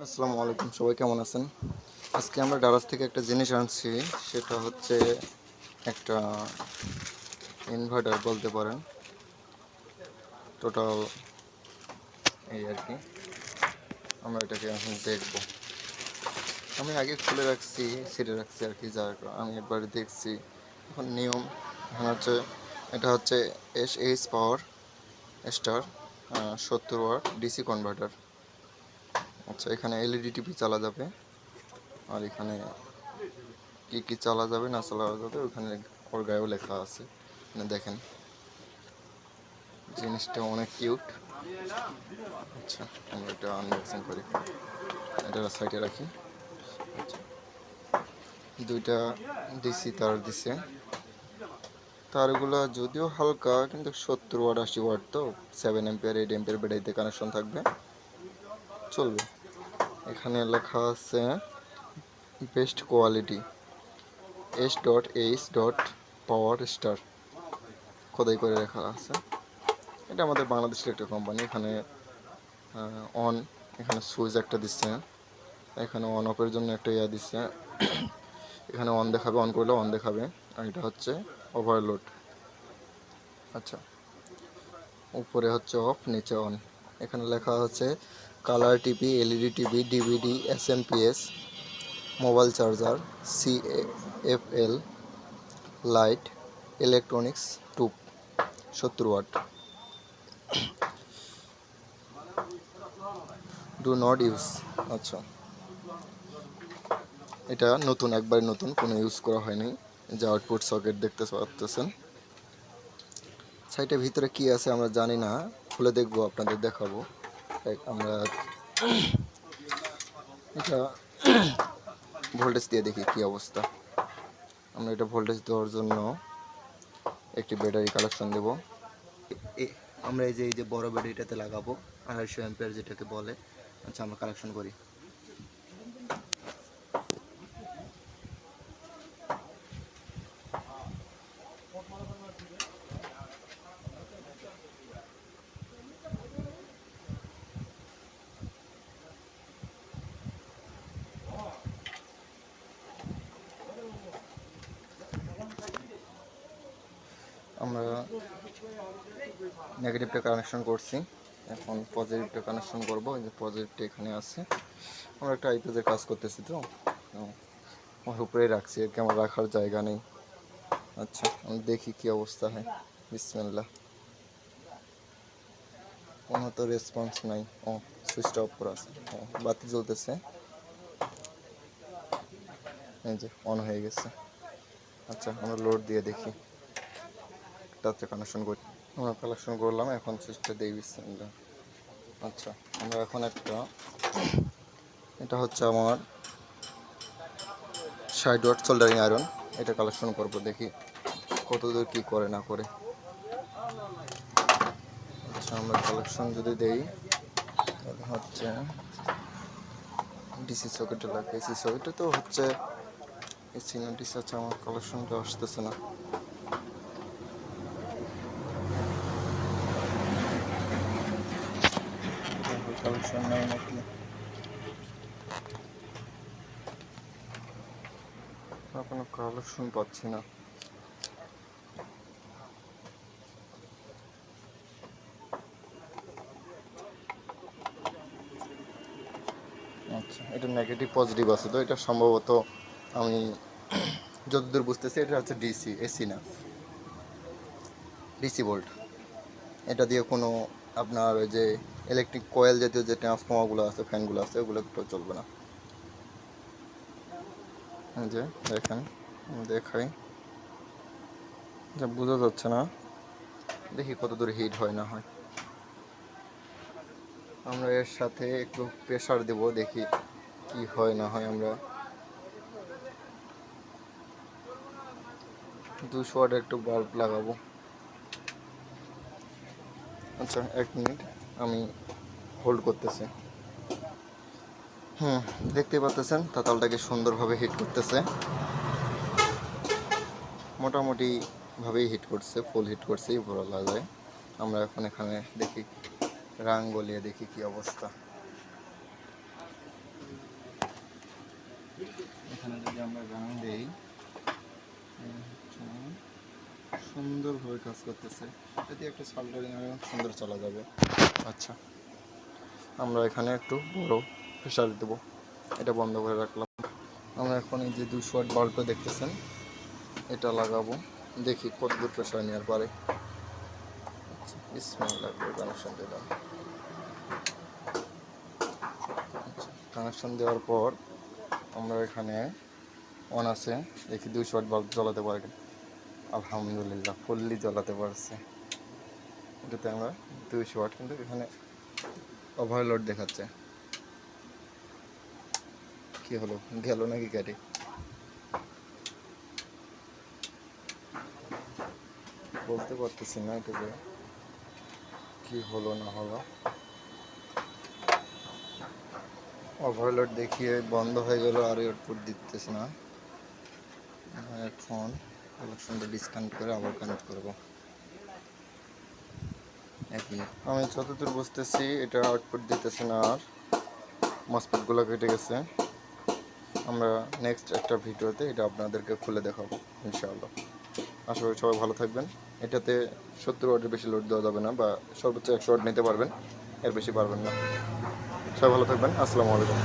আসসালামু আলাইকুম, সবাই কেমন আছেন? আজকে আমরা ডারাজ থেকে একটা জিনিস আনছি, সেটা হচ্ছে একটা ইনভার্টার বলতে পারেন। টোটাল এই আর কি, আমরা এটাকে এখন দেখব। আমি আগে খুলে রাখছি, ছেড়ে রাখছি আর কি, যার আমি একবার দেখছি। এখন নিয়ম এখন হচ্ছে, এটা হচ্ছে SH power star 70 watt DC converter. আচ্ছা, এখানে LED টিভি চালা যাবে, আর এখানে কি কি চালা যাবে না চালা যাবে ওখানে ওর গায়েও লেখা আছে। দেখেন, জিনিসটা অনেক কিউট। আচ্ছা, আমরা এটা আনবক্সিং করি, এটা সাইডে রাখি। আচ্ছা, দুইটা ডিসি তার দিছে, তারগুলো যদিও হালকা, কিন্তু 70 ওয়াট 80 ওয়াট, তো 7 অ্যাম্পিয়ার 8 অ্যাম্পিয়ার ব্যাটারিতে কানেকশন থাকবে, চলবে। এখানে লেখা আছে বেস্ট কোয়ালিটি S.H. পাওয়ার স্টার, খোদাই করে লেখা আছে। এটা আমাদের বাংলাদেশের একটা কোম্পানি। এখানে অন, এখানে সুইচ একটা দিচ্ছে, এখানে অন অফের জন্য একটা ইয়া দিচ্ছে। এখানে অন দেখাবে, অন করলে অন দেখাবে, আর এটা হচ্ছে ওভারলোড। আচ্ছা, উপরে হচ্ছে অফ, নিচে অন। এখানে লেখা হচ্ছে colour TV, LED TV, DVD, SMPS, mobile charger, CFL, light, electronics tube, 70 watt. Do not use. আচ্ছা, এটা নতুন, একবারে নতুন, কোনো ইউজ করা হয়নি। যে আউটপুট সকেট দেখতে পাচ্ছেন। সাইটের ভিতরে কি আছে আমরা জানি না, খুলে দেখবো, আপনাদের দেখাবো। আমরা এটা ভোল্টেজ দিয়ে দেখি কি অবস্থা। আমরা এটা ভোল্টেজ দেওয়ার জন্য একটি ব্যাটারি কালেকশন দেব। আমরা এই যে বড় ব্যাটারিটাতে লাগাবো, 250 অ্যাম্পিয়ার যেটাকে বলে। আচ্ছা, আমরা কালেকশন করি। আমরা নেগেটিভটা কানেকশন করছি, এখন পজিটিভটা কানেকশন করব। এই যে পজিটিভটা এখানে আছে। আমরা একটা আইপিএসের কাজ করতেছি, তো আমার উপরেই রাখছি, আর কি আমার রাখার জায়গা নেই। আচ্ছা, আমি দেখি কি অবস্থা হয়। বিসমিল্লাহ। কোনো তো রেসপন্স নাই। ও, সুইচটা অফ করা আছে। ও, বাতি জ্বলতেছে, এই যে অন হয়ে গেছে। আচ্ছা, আমরা লোড দিয়ে দেখি, তাতে কানেকশন করি। আমরা কালেকশন করলাম, এখন সুইচটা দিয়ে বিসমিল্লাহ। আচ্ছা, আমরা এখন এটা হচ্ছে আমার 60 ওয়াট সোল্ডারিং আয়রন, এটা কালেকশন করব, দেখি কতদূর কি করে না করে। আচ্ছা, আমরা কালেকশন যদি দেই, তাহলে হচ্ছে ডিসি সকেটে লাগে, এসি সকেটে তো হচ্ছে এসি না ডিসি। আচ্ছা, আমার কালেকশনটা আসতেছে না। কালেকশন নাই নাকি, কোনো কালেকশন পাচ্ছি না। আচ্ছা, এটা নেগেটিভ পজিটিভ আছে, তো এটা সম্ভবত আমি যতদূর বুঝতেছি এটা হচ্ছে ডিসি, এসি না, ডিসি ভোল্ট। এটা দিয়ে কোনো আপনার ওই যে ইলেকট্রিক কয়েল জাতীয় যে ট্রান্সফর্মারগুলো আছে, ফ্যানগুলো আছে, ওগুলো তো চলবে না। এই যে দেখেন, দেখাই, যা বোঝা যাচ্ছে না, দেখি কত দূর হিট হয় না হয়। আমরা এর সাথে একটু প্রেসার দেব, দেখি কি হয় না হয়। আমরা 200 ওয়াটের একটু বাল্ব লাগাবো। আচ্ছা, 1 মিনিট, আমি হোল্ড করতেছি। দেখতে পাচ্ছেন তাতালটাকে সুন্দরভাবে হিট করতেছে, মোটামুটি ভাবেই হিট করছে, ফুল হিট করছেই বলা যায়। আমরা এখন এখানে দেখি রাং গলিয়ে দেখি কি অবস্থা। আমরা গান দেই সুন্দরভাবে কাজ করতেছে, যদি একটা সোল্ডারিং সুন্দর চলা যাবে। আচ্ছা, আমরা এখানে একটু বড় প্রেশার দেবো, এটা বন্ধ করে রাখলাম। আমরা এখন এই যে 200 ওয়াট বাল্বটা দেখতেছেন, এটা লাগাবো, দেখি কত দূর প্রেশার নেওয়ার পরে। আচ্ছা, বিসমিল্লাহ করে কানেকশন দিলাম। আচ্ছা, কানেকশন দেওয়ার পর আমরা এখানে অন আছে, দেখি 200 ওয়াট বাল্ব জ্বালাতে পারে। আলহামদুলিল্লাহ ফুললি জ্বালাতে পারছে। এটাতে আমরা 200 ওয়াট, কিন্তু এখানে ওভারলোড দেখাচ্ছে। কি হলো, গেল নাকি কেটে? বলতে পারতেছি না এটা যে কি হলো না হলো। ওভারলোড দেখিয়ে বন্ধ হয়ে গেল, আর আউটপুট দিতেছে না। এখন কানেকশনটা ডিসকানেক্ট করে আবার কানেক্ট করব। আমি যতদূর বুঝতেছি এটা আউটপুট দিতেছে না, আর মসফেটগুলো কেটে গেছে। আমরা নেক্সট একটা ভিডিওতে এটা আপনাদেরকে খুলে দেখাবো ইনশাআল্লাহ। আশা করি সবাই ভালো থাকবেন। এটাতে 70 ওয়াটের বেশি লোড দেওয়া যাবে না, বা সর্বোচ্চ 100 ওয়াট নিতে পারবেন, এর বেশি পারবেন না। সবাই ভালো থাকবেন, আসসালামু আলাইকুম।